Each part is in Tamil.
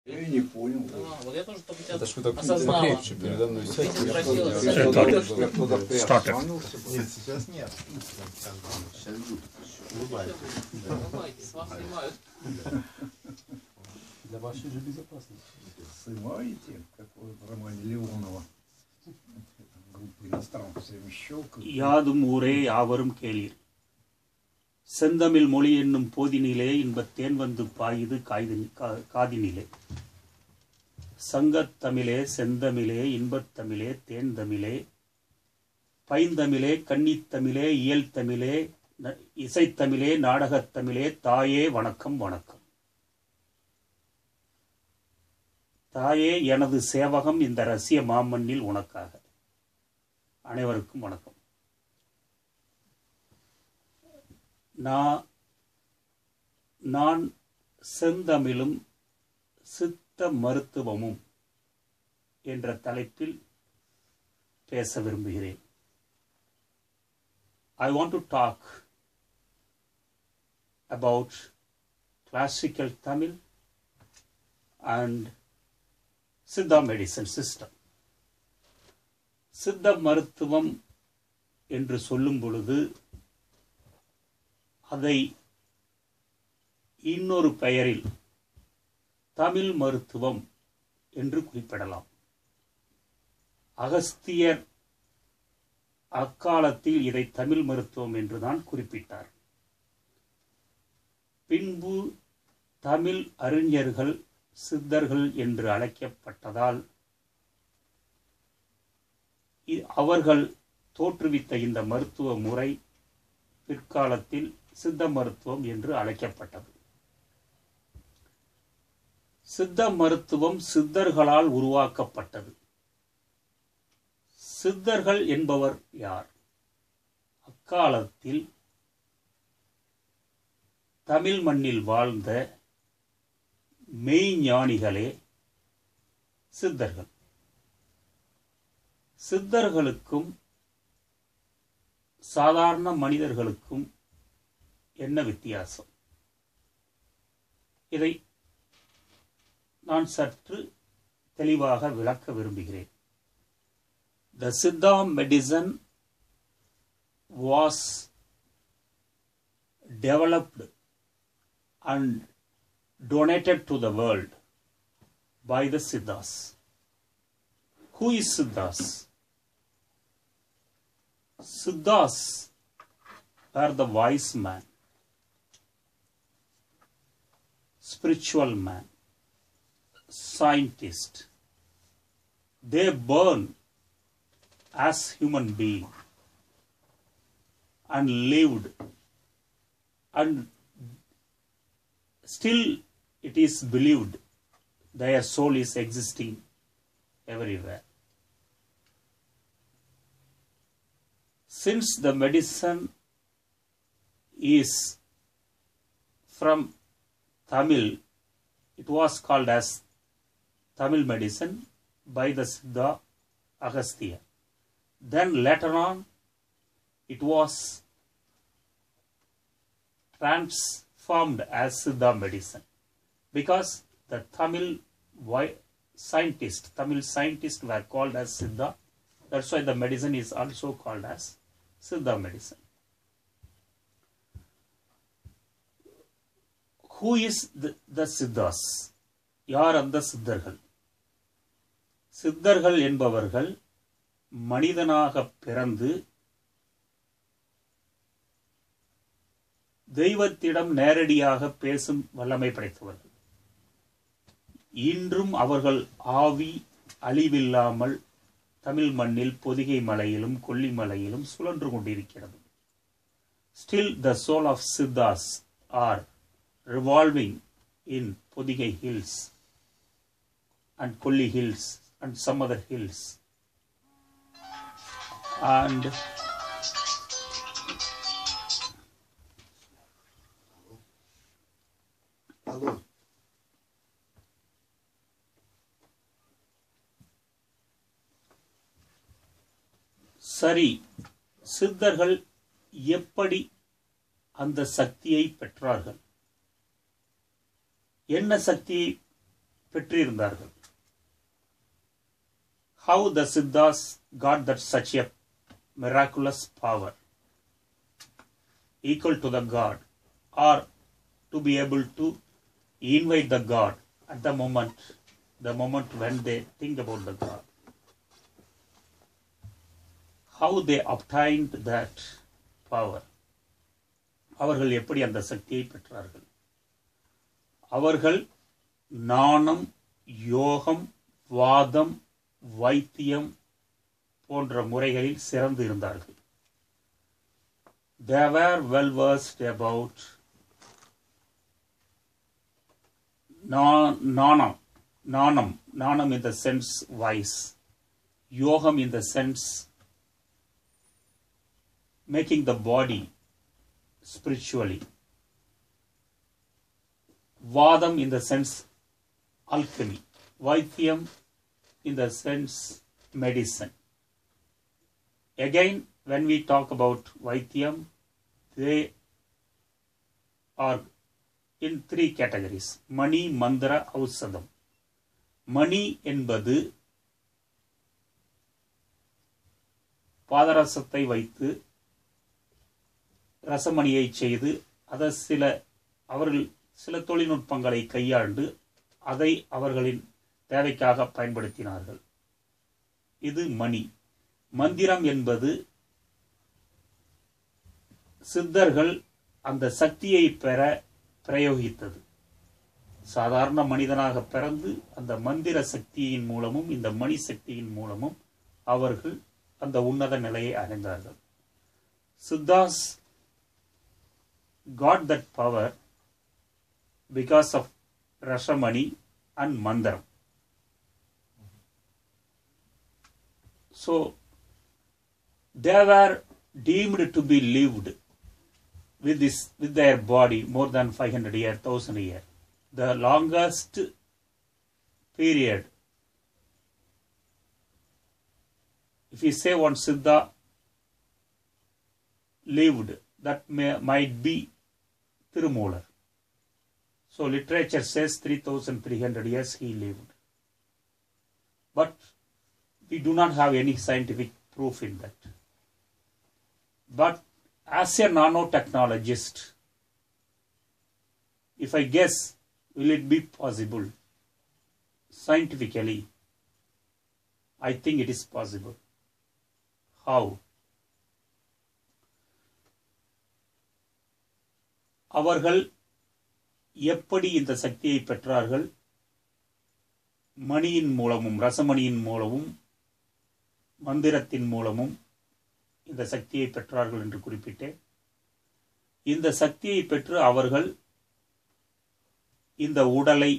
Я не понял. Вот я тоже только сейчас Это ж вы так осознала. покрепче передо мной сядьте. Я туда приосанился. Нет, сейчас нет. Сейчас будет. Улыбайтесь. Улыбайтесь, вас снимают. Для вашей же безопасности. Снимаете, как в романе Леонова. Группа иностранцев все время щелкают. யாதும் ஊரே யாவரும் கேளீர் செந்தமிழ் மொழி என்னும் போதினிலே இன்பத் தேன் வந்து பாயுது காதினிலே சங்கத்தமிழே செந்தமிழே இன்பத்தமிழே தேன்தமிழே பைந்தமிழே கன்னித்தமிழே இயல்தமிழே இசைத்தமிழே நாடகத்தமிழே தாயே வணக்கம் வணக்கம். தாயே, எனது சேவகம் இந்த ரசிய மாமண்ணில் உனக்காக. அனைவருக்கும் வணக்கம். நான் செந்தமிழும் சித்த மருத்துவமும் என்ற தலைப்பில் பேச விரும்புகிறேன். I want to talk about classical Tamil and Siddha medicine system. சித்த மருத்துவம் என்று சொல்லும் பொழுது அதை இன்னொரு பெயரில் தமிழ் மருத்துவம் என்று குறிப்பிடலாம். அகஸ்தியர் அக்காலத்தில் இதை தமிழ் மருத்துவம் என்றுதான் குறிப்பிட்டார். பின்பு தமிழ் அறிஞர்கள் சித்தர்கள் என்று அழைக்கப்பட்டதால் அவர்கள் தோற்றுவித்த இந்த மருத்துவ முறை பிற்காலத்தில் சித்த மருத்துவம் என்று அழைக்கப்பட்டது. சித்த மருத்துவம் சித்தர்களால் உருவாக்கப்பட்டது. சித்தர்கள் என்பவர் யார்? அக்காலத்தில் தமிழ் மண்ணில் வாழ்ந்த மெய்ஞானிகளே சித்தர்கள். சித்தர்களுக்கும் சாதாரண மனிதர்களுக்கும் என்ன வித்தியாசம்? இதை நான் சற்று தெளிவாக விளக்க விரும்புகிறேன். The Siddha medicine was developed and donated to the world by the Siddhas. Who is Siddhas? Siddhas are the wise man, spiritual man, scientist. They born as human being and lived, and still it is believed their soul is existing everywhere. Since the medicine is from Tamil, it was called as Tamil medicine by the Siddha Agastya. Then later on, it was transformed as Siddha medicine because the Tamil scientists were called as Siddha. That's why the medicine is also called as Siddha medicine. Who is the Siddhas? யார் அந்த சித்தர்கள்? சித்தர்கள் என்பவர்கள் மனிதனாக பிறந்து தெய்வத்திடம் நேரடியாக பேசும் வல்லமை படைத்தவர்கள். இன்றும் அவர்கள் ஆவி அழிவில்லாமல் தமிழ் மண்ணில் பொதிகை மலையிலும் கொல்லிமலையிலும் சுழன்று கொண்டிருக்கிறது. Still the soul of Siddhas are revolving in Podigai hills and Kolli hills and some other hills. And Hello. சரி, சித்தர்கள் எப்படி அந்த சக்தியை பெற்றார்கள்? என்ன சக்தியை பெற்றிருந்தார்கள். How the Siddhas got that such a miraculous power equal to the God, or to be able to invite the God at the moment when they think about the God. How they obtained that power. அவர்கள் எப்படி அந்த சக்தியை பெற்றார்கள்? அவர்கள் ஞானம், யோகம், வாதம், வைத்தியம் போன்ற முறைகளில் சிறந்து இருந்தார்கள். They were well versed about Nanam in the sense wise, Yogam in the sense making the body spiritually, Vadam in the sense alchemy, Vaithyam in the sense medicine. Again, when we talk about Vaithyam, they are in 3 categories. Mani, Mandara, Ausadam. Mani என்பது பாதரசத்தை வைத்து ரசமணியை செய்து அவர்கள் சில தொழில்நுட்பங்களை கையாண்டு அதை அவர்களின் தேவைக்காக பயன்படுத்தினார்கள். இது மணி. மந்திரம் என்பது சித்தர்கள் அந்த சக்தியை பெற பிரயோகித்தது. சாதாரண மனிதனாக பிறந்து அந்த மந்திர சக்தியின் மூலமும் இந்த மணி சக்தியின் மூலமும் அவர்கள் அந்த உன்னத நிலையை அடைந்தார்கள். Siddhas got that power because of Rasamani and Mandaram. So they were deemed to be lived with their body more than 500 years, 1000 years. The longest period, if you say one Siddha lived, that might be Tirumular. So literature says 3300 years he lived. But we do not have any scientific proof in that. But as a nanotechnologist, if I guess, will it be possible? Scientifically, I think it is possible. How? அவர்கள் எப்படி இந்த சக்தியை பெற்றார்கள்? மணியின் மூலமும், ரசமணியின் மூலமும், மந்திரத்தின் மூலமும் இந்த சக்தியை பெற்றார்கள் என்று குறிப்பிட்டேன். இந்த சக்தியை பெற்று அவர்கள் இந்த உடலை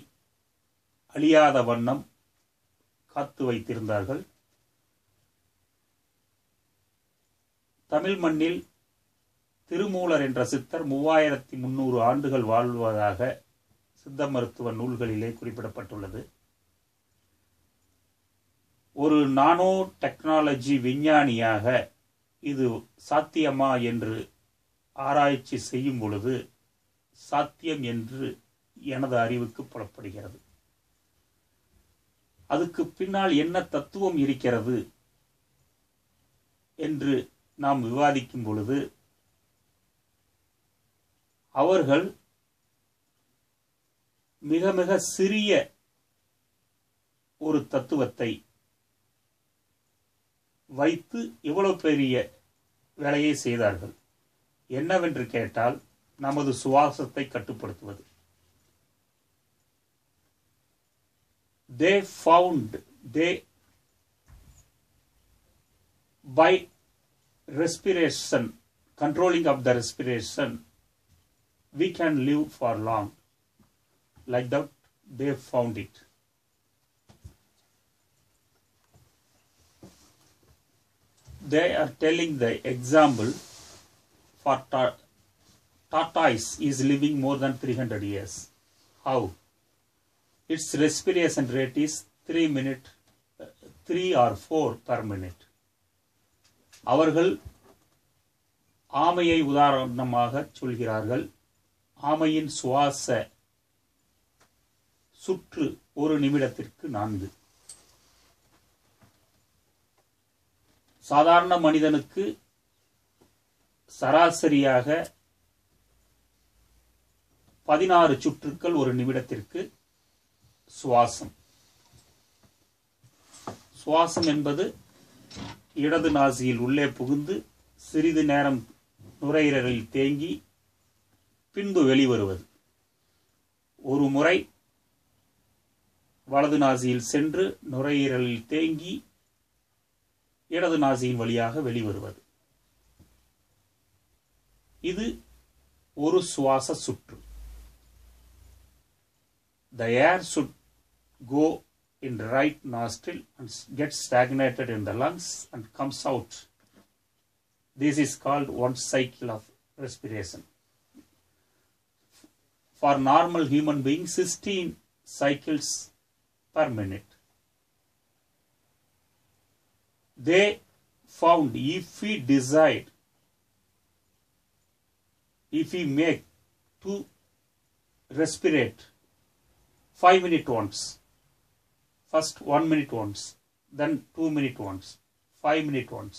அழியாத வண்ணம் காத்து வைத்திருந்தார்கள். தமிழ் மண்ணில் திருமூலர் என்ற சித்தர் 3300 ஆண்டுகள் வாழ்வதாக சித்த மருத்துவ நூல்களிலே குறிப்பிடப்பட்டுள்ளது. ஒரு நானோ டெக்னாலஜி விஞ்ஞானியாக இது சாத்தியமா என்று ஆராய்ச்சி செய்யும் பொழுது சாத்தியம் என்று எனது அறிவுக்கு புலப்படுகிறது. அதுக்கு பின்னால் என்ன தத்துவம் இருக்கிறது என்று நாம் விவாதிக்கும் பொழுது அவர்கள் மிக மிக சிறிய ஒரு தத்துவத்தை வைத்து இவ்வளவு பெரிய வேலையை செய்தார்கள். என்னவென்று கேட்டால் நமது சுவாசத்தை கட்டுப்படுத்துவது. By respiration, controlling of the respiration, we can live for long. Like that, they found it. They are telling the example for tortoise is living more than 300 years. How? Its respiration rate is 3 or 4 per minute. அவர்கள் ஆமையை உதாரணமாக சொல்கிறார்கள். ஆமையின் சுற்று ஒரு நிமிடத்திற்கு 4. சாதாரண மனிதனுக்கு சராசரியாக 16 சுற்றுக்கள் ஒரு நிமிடத்திற்கு சுவாசம். சுவாசம் என்பது இடது நாசியில் உள்ளே புகுந்து சிறிது நேரம் நுரையீரலில் தேங்கி பின்பு வெளிவருவது. ஒரு முறை வலது நாசியில் சென்று நுரையீரலில் தேங்கி இடது நாசியின் வழியாக வெளிவருவது. இது ஒரு சுவாச சுற்று. The air should go in the right nostril and get stagnated in the lungs and comes out. This is called one cycle of respiration. For normal human beings, 16 cycles per minute. They found if we decide, if we make to respirate 5 minutes once, first 1 minute once, then 2 minutes once, 5 minutes once,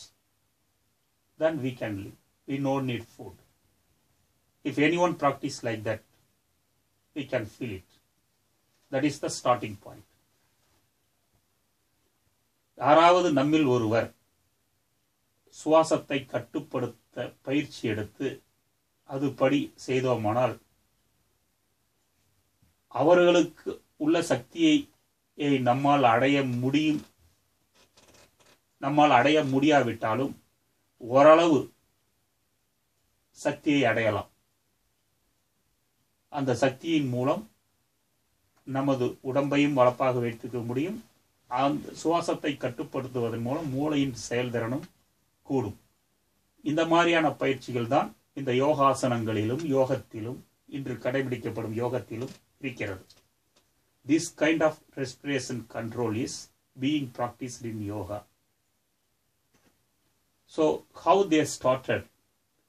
then we can live. We no need food. If anyone practice like that, we can feel it. That is the starting point. யாராவது நம்மில் ஒருவர் சுவாசத்தை கட்டுப்படுத்த பயிற்சி எடுத்து அதுபடி செய்தோமானால் அவர்களுக்கு உள்ள சக்தியை நம்மால் அடைய முடியாவிட்டாலும் ஓரளவு சக்தியை அடையலாம். அந்த சக்தியின் மூலம் நமது உடம்பையும் வளப்பாக வைத்துக்க முடியும். அந்த சுவாசத்தை கட்டுப்படுத்துவதன் மூலம் மூளையின் செயல்திறனும் கூடும். இந்த மாதிரியான பயிற்சிகள் தான் இந்த யோகாசனங்களிலும் யோகத்திலும் இன்று கடைபிடிக்கப்படும் யோகத்திலும் இருக்கிறது. This kind of respiration control is being practiced in yoga. So how they started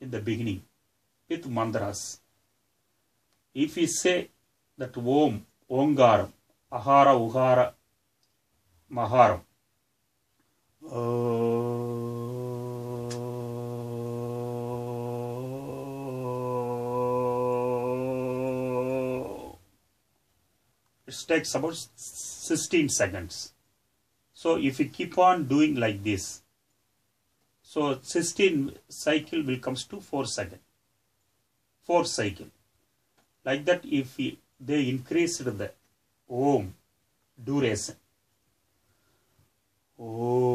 in the beginning with mantras. If we say that Om, Ongaram, Ahara, Uhara, Maharam, it takes about 16 seconds. So if you keep on doing like this, so 16 cycle will comes to 4 seconds. 4 cycle. Like that, if they increased the Om duration. Oh,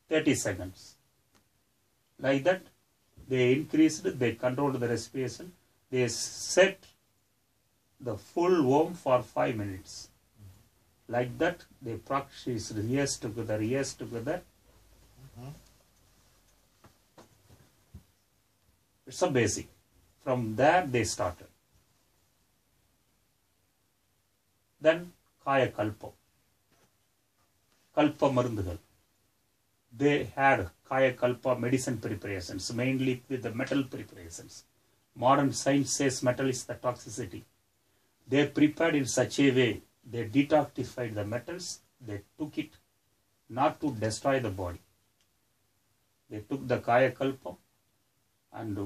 30 seconds. Like that, they increased, they controlled the respiration. They set the full Om for 5 minutes. Like that, they practiced years together. It's a basic. From there, they started. Then, Kaya Kalpa. Kalpa Marundugal. They had Kaya Kalpa medicine preparations, mainly with the metal preparations. Modern science says metal is the toxicity. They prepared in such a way, they detoxified the metals, they took it not to destroy the body. They took the Kaya Kalpa and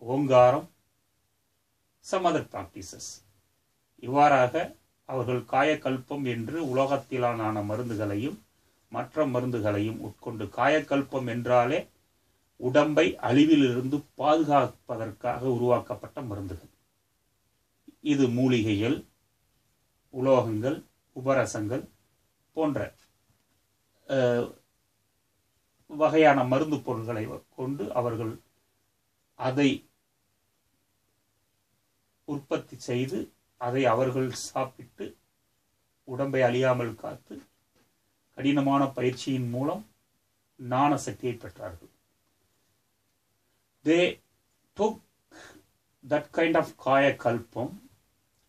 Ongaram, some other practices. இவ்வாறாக அவர்கள் காயக்கல்பம் என்று உலோகத்திலான மருந்துகளையும் மற்ற மருந்துகளையும் உட்கொண்டு, காயக்கல்பம் என்றாலே உடம்பை அழிவிலிருந்து பாதுகாப்பதற்காக உருவாக்கப்பட்ட மருந்துகள். இது மூலிகைகள், உலோகங்கள், உபரசங்கள் போன்ற வகையான மருந்து பொருட்களை கொண்டு அவர்கள் அதை உற்பத்தி செய்து அதை அவர்கள் சாப்பிட்டு உடம்பை அழியாமல் காத்து கடினமான பயிற்சியின் மூலம் ஞான சக்தியை பெற்றார்கள். They took that kind of Kaya Kalpam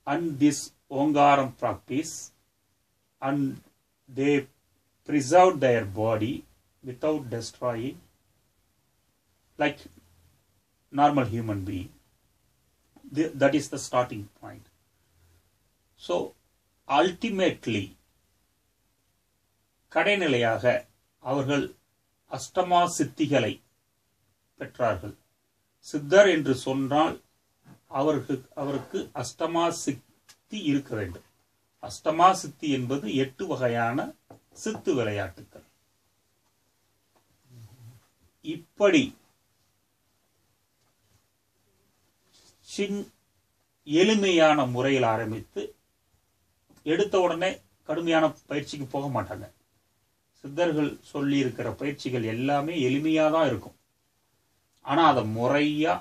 and this Ongaram practice and they preserve their body without destroying like normal human being. That is the starting point. So ultimately கடைநிலையாக அவர்கள் அஷ்டமா சித்திகளை பெற்றார்கள். சித்தர் என்று சொன்னால் அவருக்கு அஷ்டமா சித்தி இருக்க வேண்டும். அஷ்டமா சித்தி என்பது 8 வகையான சித்து விளையாட்டுக்கள். இப்படி எளிமையான முறையில் ஆரம்பித்து எடுத்த உடனே கடுமையான பயிற்சிக்கு போக மாட்டாங்க. சித்தர்கள் சொல்லி இருக்கிற பயிற்சிகள் எல்லாமே எளிமையா தான் இருக்கும். ஆனா அதை முறையா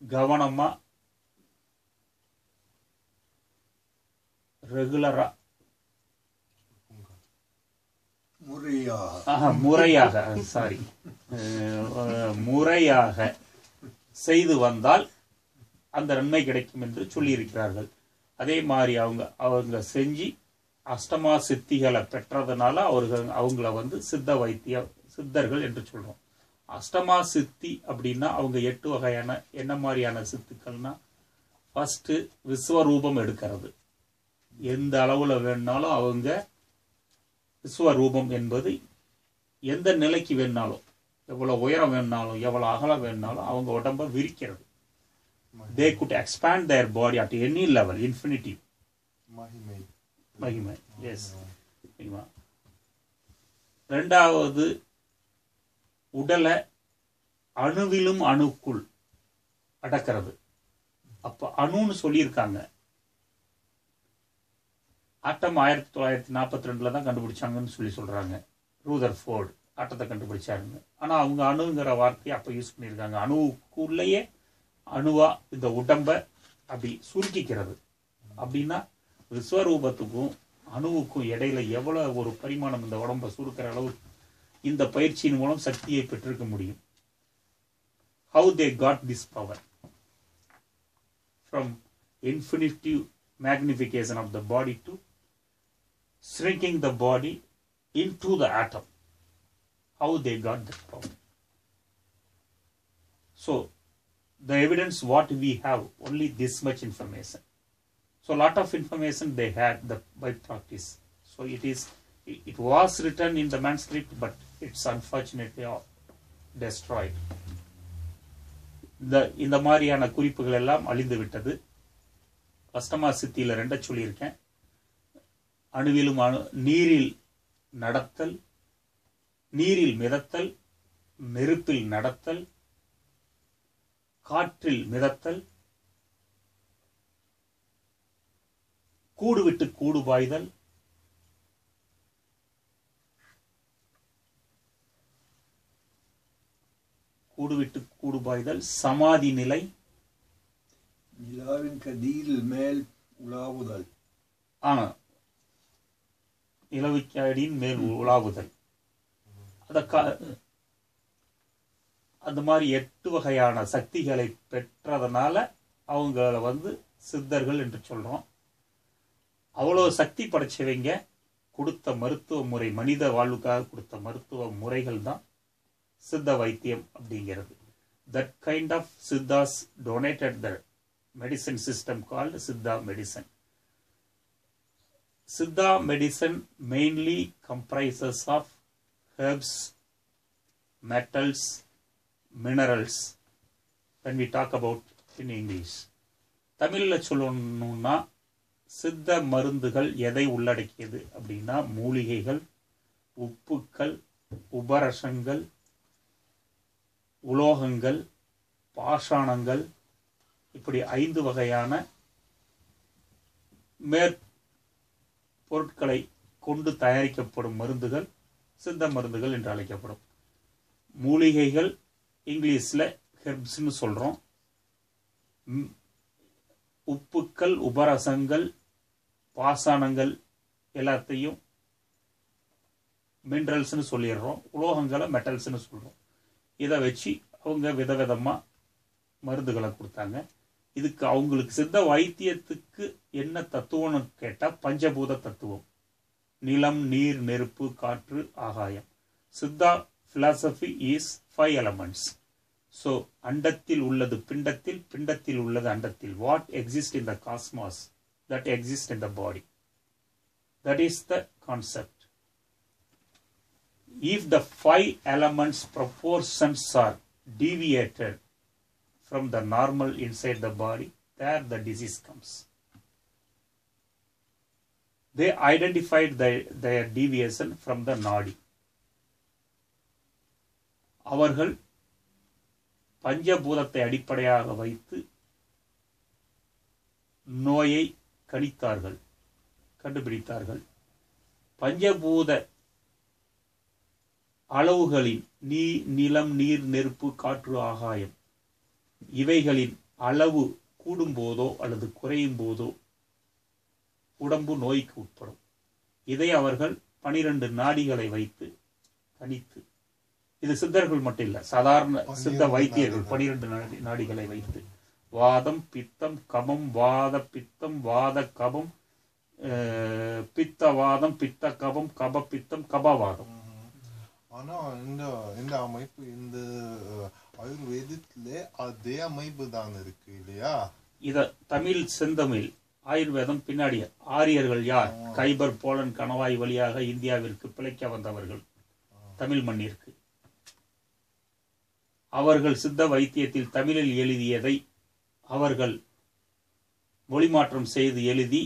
கவனமா ரெகுலரா முறையாக செய்து வந்தால் அந்த நன்மை கிடைக்கும் என்று சொல்லி இருக்கிறார்கள். அதே மாதிரி அவங்க செஞ்சு அஷ்டமா சித்திகளை பெற்றதுனால அவங்கள வந்து சித்தர்கள் என்று சொல்றோம். அஷ்டமா சித்தி அப்படின்னா அவங்க 8 வகையான என்ன மாதிரியான சித்துக்கள்னா, ஃபர்ஸ்ட் விஸ்வரூபம் எடுக்கிறது. எந்த அளவுல வேணாலும் அவங்க விஸ்வரூபம் என்பது எந்த நிலைக்கு வேணாலும், எவ்வளவு உயரம் வேணாலும் எவ்வளவு அகலம் வேணாலும் அவங்க உடம்ப விரிக்கிறது. they could expand their body at any level, infinity. மகிமை. எஸ். இரண்டாவது, உடலை அணுவிலும் அணுக்குள் அடக்கிறது. அப்ப அணுன்னு சொல்லியிருக்காங்க. ஆட்டம் 1942 தான் கண்டுபிடிச்சாங்கன்னு சொல்றாங்க. ரூதர்ஃபோர்ட் ஆட்டத்தை கண்டுபிடிச்சாருங்க. ஆனா அவங்க அணுங்கிற வார்த்தையை அப்ப யூஸ் பண்ணியிருக்காங்க. அணுவுக்குள்ளேயே அணுவா இந்த உடம்ப அப்படி சுருக்கிக்கிறது. அப்படின்னா விஸ்வரூபத்துக்கும் அணுவுக்கும் இடையில எவ்வளவு ஒரு பரிமாணம் இந்த உடம்ப சுருக்கிற அளவு இந்த பயிற்சியின் மூலம் சக்தியை பெற்றிருக்க முடியும். How they got this power from infinitive magnification of the body to shrinking the body into the atom. How they got that power. So the evidence what we have, only this much information. So a lot of information they had by practice. So it was written in the manuscript, but it's unfortunately destroyed. இந்த மாதிரியான குறிப்புகள் எல்லாம் அழிந்து விட்டது. அஷ்டமா சித்தியில 2 சொல்லியிருக்கேன். அணுவிலும் நீரில் நடத்தல், நீரில் மிதத்தல், நெருப்பில் நடத்தல், காற்றில் மிதத்தல், கூடு விட்டு கூடு பாய்தல், சமாதி நிலை, நிலாவின் கதிரில் மேல் உலாவுதல், நிலவுக்கடியின் மேல் உலாவுதல். அந்த மாதிரி 8 வகையான சக்திகளை பெற்றதுனால அவங்கள வந்து சித்தர்கள் என்று சொல்றோம். அவ்வளவு சக்தி படைச்சவங்க கொடுத்த மருத்துவ முறை, மனித வாழ்வுக்காக கொடுத்த மருத்துவ முறைகள் தான் சித்த வைத்தியம் அப்படிங்கிறது. That kind of Siddhas donated the medicine system called Siddha medicine. Siddha medicine mainly comprises of herbs, metals, minerals when we talk about in English. தமிழ்ல சொல்லணும்னா சித்த மருந்துகள் எதை உள்ளடக்கியது அப்படின்னா மூலிகைகள், உப்புக்கள், உபரசங்கள், உலோகங்கள், பாஷாணங்கள், இப்படி 5 வகையான மேற்பொருட்களை கொண்டு தயாரிக்கப்படும் மருந்துகள் சித்த மருந்துகள் என்று அழைக்கப்படும். மூலிகைகள் இங்கிலீஷ்ல ஹெர்ப்ஸ்னு சொல்றோம். உப்புக்கள், உபரசங்கள், பாசானங்கள் எல்லாத்தையும் மினரல்ஸ்னு சொல்லிடுறோம். உலோகங்களை மெட்டல்ஸ்னு சொல்றோம். இதை வச்சு அவங்க விதவிதமா மருந்துகளை கொடுத்தாங்க. இதுக்கு அவங்களுக்கு சித்த வைத்தியத்துக்கு என்ன தத்துவம்னு கேட்டால் பஞ்சபூத தத்துவம். நிலம், நீர், நெருப்பு, காற்று, ஆகாயம். Siddha philosophy is 5 elements. So அண்டத்தில் உள்ளது பிண்டத்தில், பிண்டத்தில் உள்ளது அண்டத்தில். What exists in the cosmos that exists in the body. That is the concept. If the 5 elements proportions are deviated from the normal inside the body, there the disease comes. They identified their deviation from the nadi. அவர்கள் பஞ்சபூதத்தை அடிப்படையாக வைத்து நோயை கணித்தார்கள், கண்டுபிடித்தார்கள். பஞ்சபூத அளவுகளின் நிலம், நீர், நெருப்பு, காற்று, ஆகாயம் இவைகளின் அளவு கூடும் போதோ அல்லது குறையும் போதோ உடம்பு நோய்க்கு உட்படும். இதை அவர்கள் 12 நாடிகளை வைத்து கணித்து, இது சித்தர்கள் மட்டும் இல்லை, சாதாரண சித்த வைத்தியர்கள் 12 நாடிகளை வைத்து வாதம், பித்தம், கபம், வாத பித்தம், வாத கபம், பித்தவாதம், பித்த கபம், கப பித்தம், கபவாதம். ஆனா இந்த அமைப்பு இந்த ஆயுர்வேதத்துல அதே அமைப்பு தான் இருக்கு இல்லையா? இத தமிழ் செந்தமிழ் ஆயுர்வேதம் பின்னாடி ஆரியர்கள் யார்? கைபர், போலன், கணவாய் வழியாக இந்தியாவிற்கு பிழைக்க வந்தவர்கள் தமிழ் மண்ணிற்கு. அவர்கள் சித்த வைத்தியத்தில் தமிழில் எழுதியதை அவர்கள் மொழிமாற்றம் செய்து எழுதி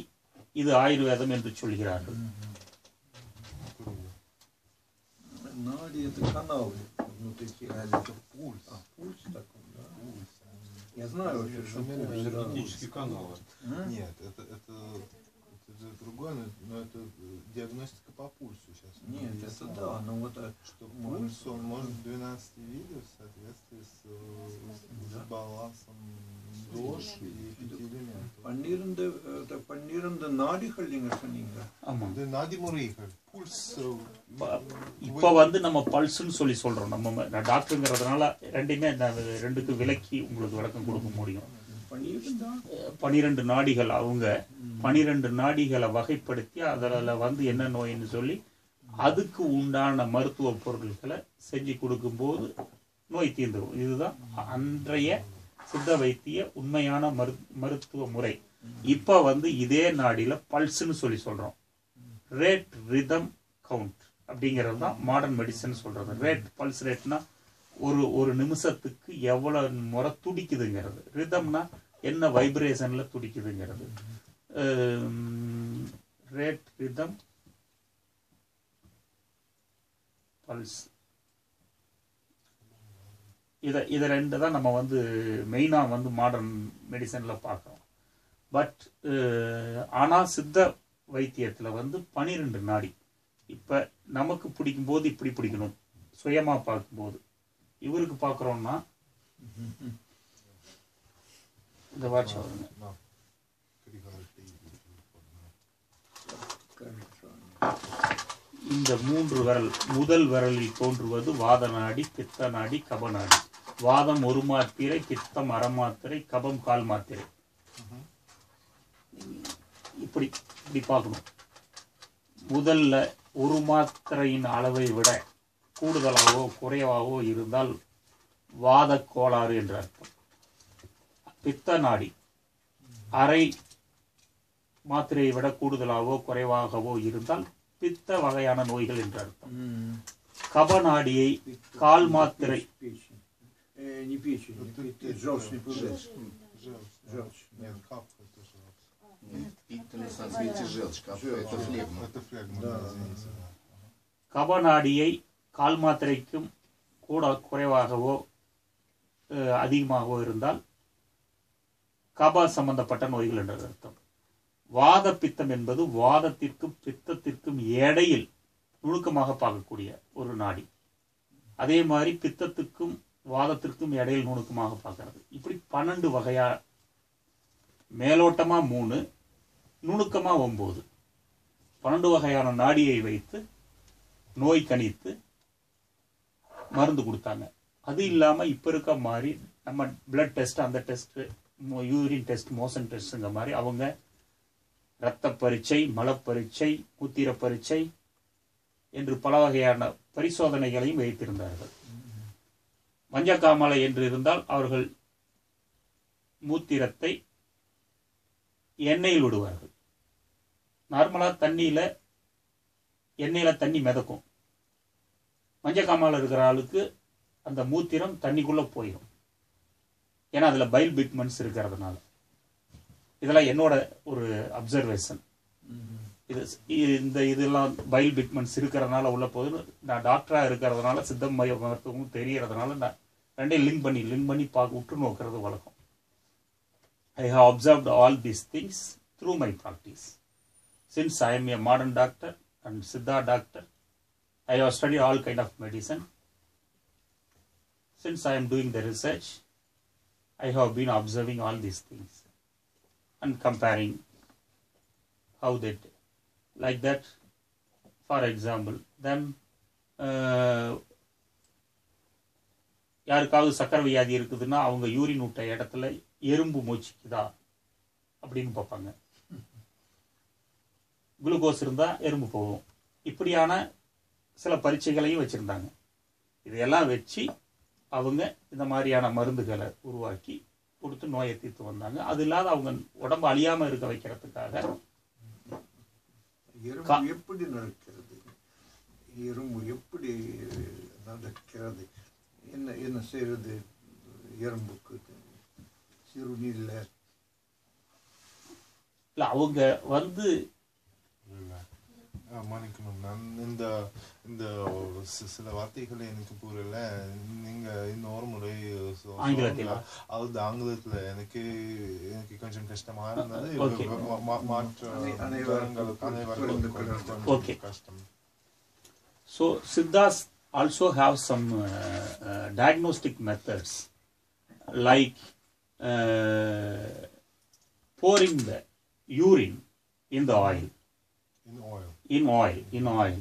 இது ஆயுர்வேதம் என்று சொல்கிறார்கள். Это каналы внутри тела. Это пульс. Пульс такой, да? Я знаю вообще, что энергетические каналы. Нет, это другое, но это диагностика по пульсу сейчас. Нет, это да, но вот что пульс, он может 12 видов в соответствии с балансом дож и 5 элементов. 12 நாடிகள் நீங்க சொன்னீங்க. ஆமா, நாடி முறைகள். புல்ஸ் இப்ப நம்ம பல்ஸ்ன்னு சொல்லி சொல்றோம். நம்ம நான் டாக்டருங்கிறதுனால ரெண்டுக்கு விலக்கி உங்களுக்கு விளக்கம் கொடுக்க முடியும். 12 நாடிகள், அவங்க 12 நாடிகளை வகைப்படுத்தி அதில் என்ன நோயின்னு சொல்லி அதுக்கு உண்டான மருத்துவ பொருட்களை செஞ்சு கொடுக்கும்போது நோய் தீர்ந்துடும். இதுதான் அன்றைய சித்த வைத்திய உண்மையான மருத்துவ முறை. இப்ப இதே நாடியில பல்ஸ்ன்னு சொல்லி சொல்றோம். ரேட், ரிதம், கவுண்ட் அப்படிங்கிறது தான் மாடர்ன் மெடிசன் சொல்றது. ரேட், பல்ஸ் ரேட்னா ஒரு நிமிஷத்துக்கு எவ்வளவு முறை துடிக்குதுங்கிறது. ரிதம்னா என்ன வைப்ரேஷன்ல துடிக்குதுங்கிறது. ரேட், ரிதம், பல்ஸ், இதை ரெண்டு தான் நம்ம மெயினா மாடர்ன் மெடிசன்ல பார்க்கிறோம். பட் ஆனா சித்த வைத்தியத்துல 12 நாடி. இப்ப நமக்கு பிடிக்கும் போது இப்படி பிடிக்கணும், சுயமா பார்க்கும்போது. இவருக்கு பார்க்கிறோம்னா இந்த வாட்ச் வருங்க. இந்த 3 விரல், முதல் விரலில் தோன்றுவது வாத நாடி, பித்த நாடி, கப நாடி. வாதம் 1 மாத்திரை, பித்தம் 1/2 மாத்திரை, கபம் 1/4 மாத்திரை. இப்படி பார்க்கணும். முதல்ல 1 மாத்திரையின் அளவை விட கூடுதலாகவோ குறைவாகவோ இருந்தால் வாத கோளாறு என்று அர்த்தம். பித்த நாடி 1/2 மாத்திரையை விட கூடுதலாகவோ குறைவாகவோ இருந்தால் பித்த வகையான நோய்கள் என்று அர்த்தம். கப நாடியை 1/4 மாத்திரை, கப நாடியை 1/4 மாத்திரைக்கும் கூட குறைவாகவோ அதிகமாகவோ இருந்தால் கப சம்பந்தப்பட்ட நோய்கள் என்று அர்த்தம். வாத பித்தம் என்பது வாதத்திற்கும் பித்தத்திற்கும் இடையில் நுணுக்கமாக பார்க்கக்கூடிய ஒரு நாடி. அதே மாதிரி பித்தத்துக்கும் வாதத்திற்கும் இடையில் நுணுக்கமாக பார்க்கிறது. இப்படி 12 வகையா, மேலோட்டமா 3, நுணுக்கமா 9, 12 வகையான நாடியை வைத்து நோய் கணித்து மருந்து கொடுத்தாங்க. அது இல்லாம இப்ப இருக்க மாதிரி நம்ம பிளட் டெஸ்ட், அந்த டெஸ்ட், யூரின் டெஸ்ட், மோஷன் டெஸ்ட்டுங்கிற மாதிரி அவங்க இரத்த பரீட்சை, மலப்பரீட்சை, மூத்திர பரீட்சை என்று பல வகையான பரிசோதனைகளையும் வைத்திருந்தார்கள். மஞ்சக்காமலை என்று இருந்தால் அவர்கள் மூத்திரத்தை எண்ணெயில் விடுவார்கள். நார்மலாக எண்ணெயில் தண்ணி மிதக்கும். மஞ்சக்காமலை இருக்கிற ஆளுக்கு அந்த மூத்திரம் தண்ணிக்குள்ளே போயிடும். ஏன்னா அதில் பைல் பிக்மெண்ட்ஸ் இருக்கிறதுனால. இதெல்லாம் என்னோட ஒரு அப்சர்வேஷன். இதெல்லாம் பைல் பிக்மெண்ட்ஸ் இருக்கிறதுனால உள்ள போது நான் டாக்டராக இருக்கிறதுனால சித்த மருத்துவமும் தெரியறதுனால நான் ரெண்டையும் லிங்க் பண்ணி உற்று நோக்கிறது வழக்கம். I have observed all these things through my practice. Since I am a modern doctor and Siddha doctor, I have studied all kind of medicine. Since I am doing the research, I have been observing all these things and comparing how they did. Like that, for example, then யாருக்காவது சக்கரை வியாதி இருக்குதுன்னா அவங்க யூரின் விட்ட இடத்துல எறும்பு மொச்சிக்குதா அப்படின்னு பார்ப்பாங்க. குளுக்கோஸ் இருந்தால் எறும்பு போகும். இப்படியான சில பரீட்சைகளையும் வச்சுருந்தாங்க. இதையெல்லாம் வச்சு அவங்க இந்த மாதிரியான மருந்துகளை உருவாக்கி கொடுத்து நோயை தீர்த்து வந்தாங்க. அது இல்லாத அவங்க உடம்பு அழியாமல் இருக்க வைக்கிறதுக்காக எப்படி நடக்கிறது, எறும்பு எப்படி நடக்கிறது, என்ன செய்யறது எறும்புக்கு சிறுநீர்ல? இல்லை அவங்க மன்னிக்கணும், நான் இந்த சில வார்த்தைகளை எனக்கு புரியல. நீங்க இன்னொரு முறை ஆங்கிலத்துல எனக்கு கொஞ்சம் கஷ்டமா இருந்தது. கஷ்டம். So Siddhas also have some diagnostic methods like pouring the urine in the oil. In oil.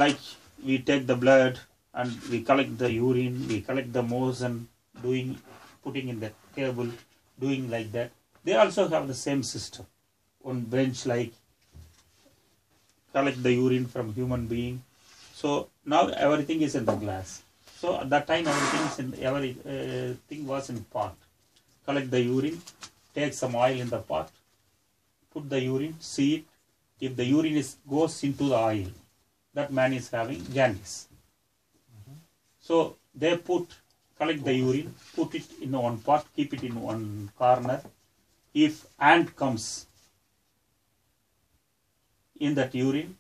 Like we take the blood and we collect the urine, we collect the motion, putting in the table, doing like that. They also have the same system. On bench, like collect the urine from human being. So now everything is in the glass. So at that time everything was in pot. Collect the urine, take some oil in the pot, put the urine, see it. If the urine goes into the oil, that man is having jaundice. So they collect the urine, put it in one pot, keep it in one corner. If ant comes in that urine,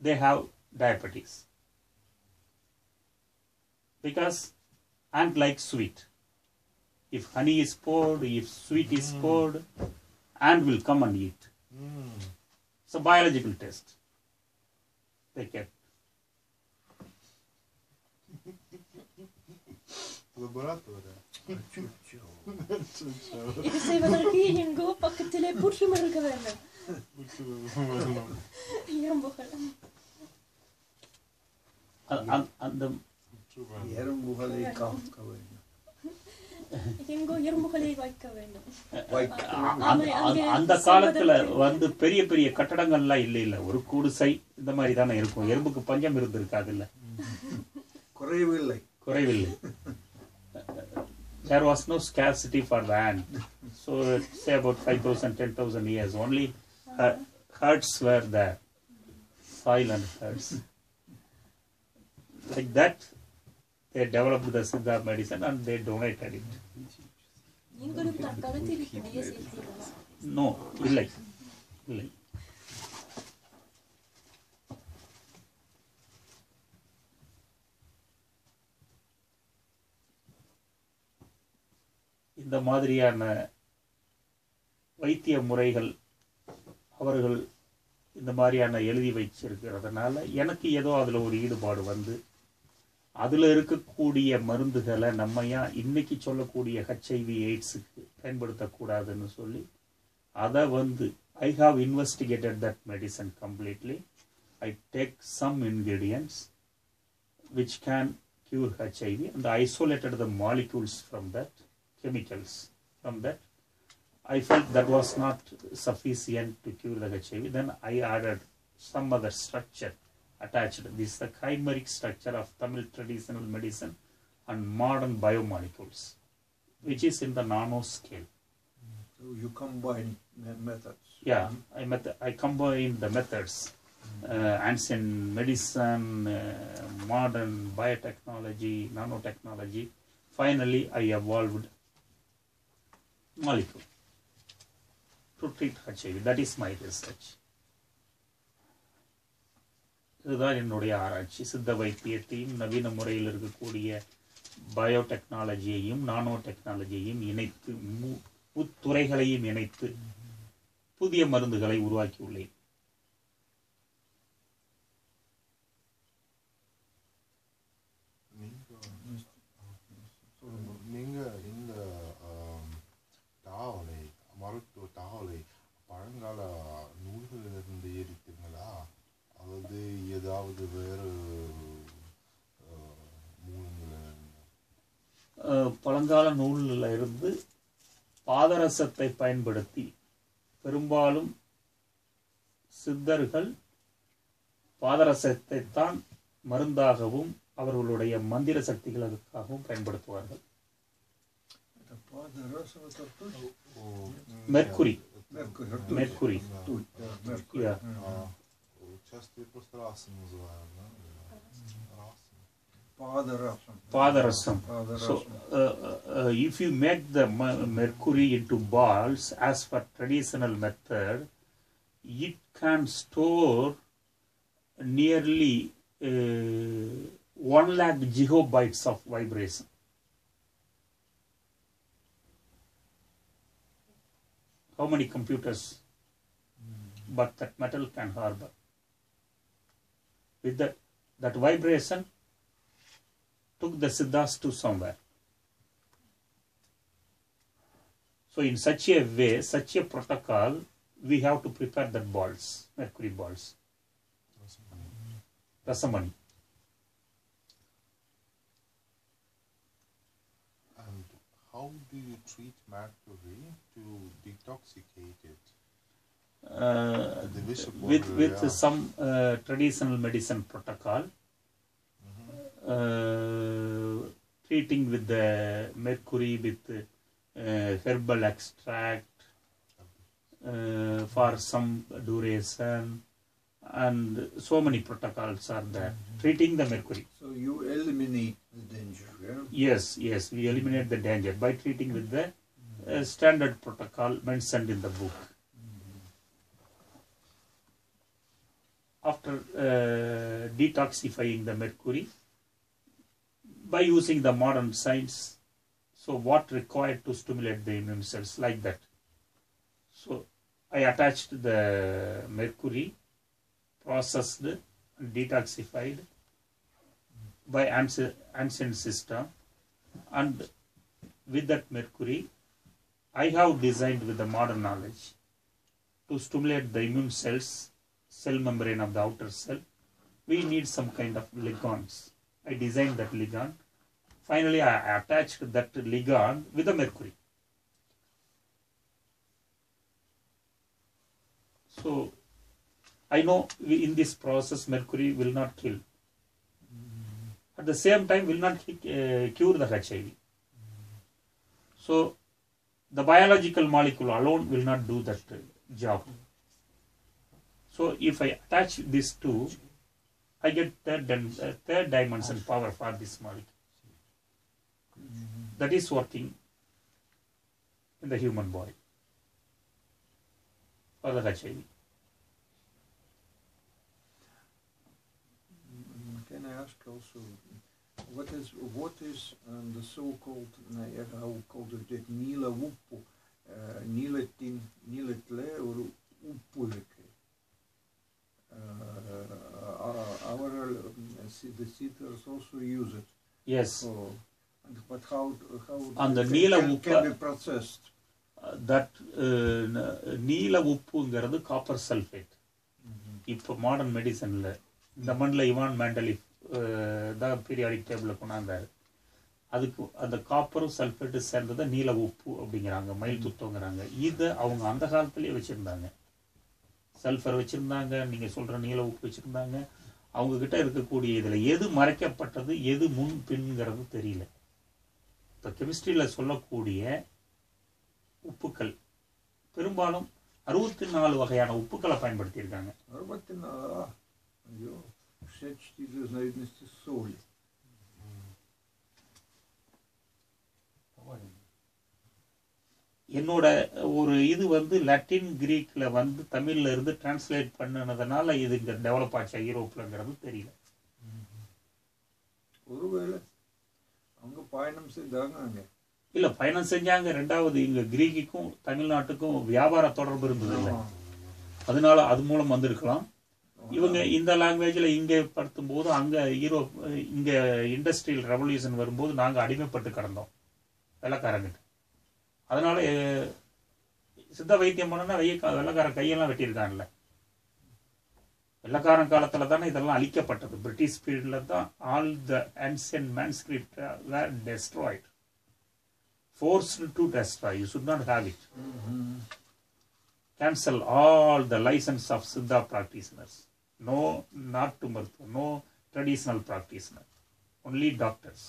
they have diabetes. Because ant likes sweet. If honey is poured, if sweet is poured, ant will come and eat. It's a biological test. They kept. Ik zei wat er hier go pak het teleportje maar gewennen. Hier bochel. அந்த எறும்புகளை காக்க வேண்டும். அந்த காலத்துல பெரிய பெரிய கட்டடங்கள்லாம் இல்ல, ஒரு குடிசை இந்த மாதிரி தானே இருக்கும். எறும்புக்கு பஞ்சம் இருந்திருக்காது இல்ல, குறைவில்லை. There was no scarcity for land. So say about 5,000, 10,000 years only herds were there, soil and herds. Like that they developed the Siddha medicine and they donated it. No, இல்லை. இந்த மாதிரியான வைத்திய முறைகள் அவர்கள் இந்த மாதிரியான எழுதி வச்சிருக்கிறதுனால எனக்கு ஏதோ அதில் ஒரு ஈடுபாடு வந்து அதில் இருக்கக்கூடிய மருந்துகளை நம்ம ஏன் இன்னைக்கு சொல்லக்கூடிய HIV எய்ட்ஸுக்கு பயன்படுத்தக்கூடாதுன்னு சொல்லி அதை I have investigated that medicine completely. I take some ingredients which can cure HIV and isolated the molecules from that chemicals from that. I felt that was not sufficient to cure the HIV. Then I added some other structure attached. This is the chimeric structure of Tamil traditional medicine and modern biomolecules, which is in the nano scale. So you combine methods. Yeah, I combine the methods, ancient medicine, modern biotechnology, nanotechnology. Finally, I evolved molecule to treat HIV. That is my research. இதுதான் என்னுடைய ஆராய்ச்சி. சித்த வைத்தியத்தையும் நவீன முறையில் இருக்கக்கூடிய பயோடெக்னாலஜியையும் நானோ டெக்னாலஜியையும் இணைத்து முத்துறைகளையும் இணைத்து புதிய மருந்துகளை உருவாக்கியுள்ளேன். நீங்க இந்த தகவலை மருத்துவ தகவலை பழங்கால நூல்களிலிருந்து எடுத்தீங்களா, அதாவது ஏதாவது வேறு பழங்கால நூலில் இருந்து பாதரசத்தை பயன்படுத்தி பெரும்பாலும் சித்தர்கள் பாதரசத்தை தான் மருந்தாகவும் அவர்களுடைய மந்திர சக்திகளுக்காகவும் பயன்படுத்துவார்கள். Mercury. Padarasam. So, if you make the mercury into balls, as per traditional method, it can store nearly 1 lakh gigabytes of vibration. How many computers? But that metal can harbor. With that vibration took the Siddhas to somewhere. So in such a way, such a protocol, we have to prepare the balls, mercury balls. Rasamani. And how do you treat mercury to detoxicate it? With some traditional medicine protocol, treating with the mercury with herbal extract for some duration, and so many protocols are there treating the mercury. So you eliminate the danger, yeah? Yes, we eliminate the danger by treating with the standard protocol mentioned in the book. After detoxifying the mercury by using the modern science, so what required to stimulate the immune cells, like that. So I attached the mercury, processed and detoxified by ancient system, and with that mercury I have designed with the modern knowledge to stimulate the immune cells, cell membrane of the outer cell. We need some kind of ligands. I designed that ligand. Finally, I attached that ligand with the mercury. So, I know in this process mercury will not kill. At the same time, will not cure the HIV. So, the biological molecule alone will not do that job. So, if I attach these two, I get third dimension power for this molecule. That is working in the human body for the HIV. Can I ask also, what is the so-called, how called it, Nila Uppu, Niletle or Uppuleke? The sitters also use it. Yes. So, but how And the can be processed? That நீல உப்புங்கிறது காப்பர் சல்ஃபேட். இப்போ மாடர்ன் மெடிசனில் இந்த மண்ணில் இவான் மேண்டலிஃப் தான் பீரியாடிக் டேபிளில் கொண்டாந்தார். அதுக்கு அந்த காப்பரும் சல்ஃபேட்டு சேர்ந்ததை நீல உப்பு அப்படிங்கிறாங்க, மயில் துத்தங்கிறாங்க. இதை அவங்க அந்த காலத்திலேயே வச்சுருந்தாங்க. சல்ஃபர் வச்சுருந்தாங்க, நீங்கள் சொல்கிற நீல உப்பு வச்சுருந்தாங்க. அவங்கக்கிட்ட இருக்கக்கூடிய இதில் எது மறைக்கப்பட்டது எது முன் பின்ங்கிறது தெரியல. இப்போ கெமிஸ்ட்ரியில் சொல்லக்கூடிய உப்புக்கள் பெரும்பாலும் 64 வகையான உப்புக்களை பயன்படுத்தியிருக்காங்க. 64? ஐயோ, 64 разновидности соли. என்னோட ஒரு இது வந்து லட்டின் கிரீக்கில் வந்து தமிழில் இருந்து டிரான்ஸ்லேட் பண்ணினதுனால இது இங்கே டெவலப் ஆச்சா யூரோப்லங்கிறது தெரியல. ஒருவேளை அவங்க பயணம் செய்தாங்க அங்கே. இல்லை, பயணம் செஞ்சாங்க. ரெண்டாவது இங்கே கிரீக்குக்கும் தமிழ்நாட்டுக்கும் வியாபார தொடர்பு இருந்தது இல்லை, அதனால அது மூலம் வந்திருக்கலாம். இவங்க இந்த லாங்குவேஜில் இங்கே படுத்தும் போது அங்கே யூரோப் இங்கே இண்டஸ்ட்ரியல் ரெவல்யூஷன் வரும்போது நாங்கள் அடிமைப்பட்டு கிடந்தோம் வெள்ளைக்காரங்கிட்ட. அதனால சித்த வைத்தியம் பண்ணனா வெள்ளைக்காரன் கையெல்லாம் வெட்டியிருக்கான்ல. வெள்ளைக்காரன் காலத்தில் தானே இதெல்லாம் அழிக்கப்பட்டது. பிரிட்டிஷ் பீரியடில் தான் all the ancient manuscript were destroyed, forced to destroy. You should not have it. Cancel all the license of Siddha practitioners. No, not to Martha, no traditional practitioner, only doctors.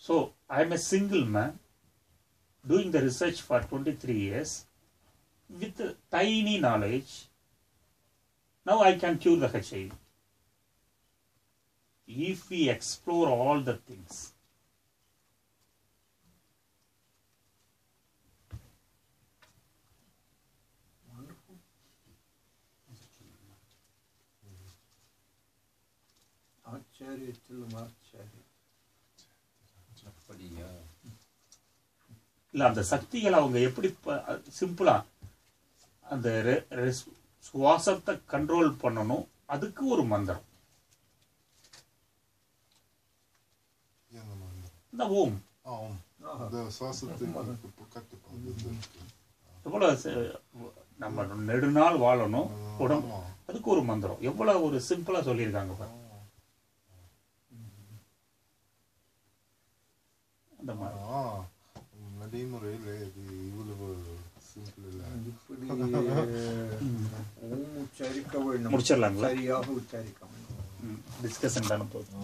So I am a single man doing the research for 23 years with tiny knowledge. Now I can cure the HIV. If we explore all the things. Wonderful. ஆச்சரியத்திலும் ஆச்சரியம். அப்படியா? இல்லை, அந்த சக்திகளை அவங்க எப்படி சிம்பிளா அந்த சுவாசத்தை கண்ட்ரோல் பண்ணணும், அதுக்கு ஒரு மந்திரம். இந்த ஓம் எவ்வளவு நம்ம நெடுநாள் வாழணும் உடம்பு, அதுக்கு ஒரு மந்திரம். எவ்வளவு ஒரு சிம்பிளா சொல்லியிருக்காங்க பாருங்க. அந்த மாதிரி நடைமுறையில் இது இவ்வளவு சிம்பிள் இல்லை. இப்படி உச்சரிக்க வேண்டும், முடிச்சிடலாங்களா? சரியாக உச்சரிக்க வேண்டும். டிஸ்கஷன் தானே போதும்.